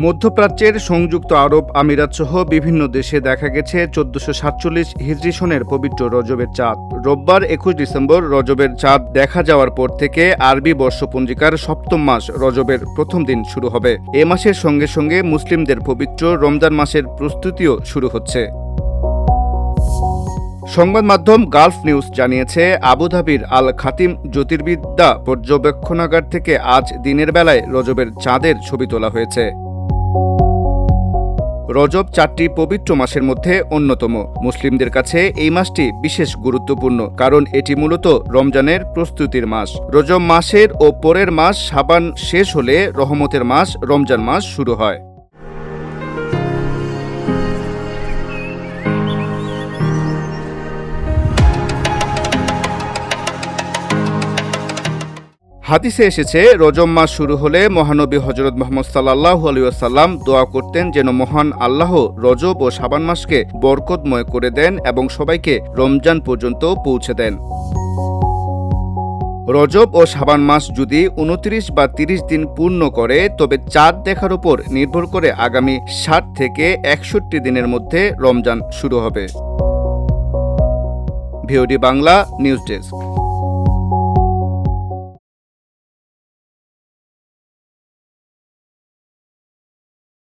মধ্যপ্রাচ্যের সংযুক্ত আরব আমিরাত সহ বিভিন্ন দেশে দেখা গেছে 1447 হিজরি সনের পবিত্র রজবের চাঁদ। রোববার 21 ডিসেম্বর রজবের চাঁদ দেখা যাওয়ার পর থেকে আরবি বর্ষপঞ্জিকার সপ্তম মাস রজবের প্রথম দিন শুরু হবে। এ মাসের সঙ্গে সঙ্গে মুসলিমদের পবিত্র রমজান মাসের প্রস্তুতিও শুরু হচ্ছে। সংবাদ মাধ্যম গালফ নিউজ জানিয়েছে, আবুধাবির আল খাতিম জ্যোতির্বিদ্যা পর্যবেক্ষণাগার থেকে আজ দিনের বেলায় রজবের চাঁদের ছবি তোলা হয়েছে। রজব 4টি পবিত্র মাসের মধ্যে অন্যতম। মুসলিমদের কাছে এই মাসটি বিশেষ গুরুত্বপূর্ণ, কারণ এটি মূলত রমজানের প্রস্তুতির মাস। রজব মাসের ও পরের মাস শাবান শেষ হলে রহমতের মাস রমজান মাস শুরু হয়। হাদিসে এসেছে, রজব মাস শুরু হলে মহানবী হযরত মুহাম্মদ সাল্লাল্লাহু আলাইহি ওয়াসাল্লাম দোয়া করতেন যেন মহান আল্লাহ রজব ও শাবান মাসকে বরকতময় করে দেন এবং সবাইকে রমজান পর্যন্ত পৌঁছে দেন। রজব ও শাবান মাস যদি 29 বা 30 দিন পূর্ণ করে, তবে চাঁদ দেখার উপর নির্ভর করে আগামী 60 থেকে 61 দিনের মধ্যে রমজান শুরু হবে। VOD Bangla news desk.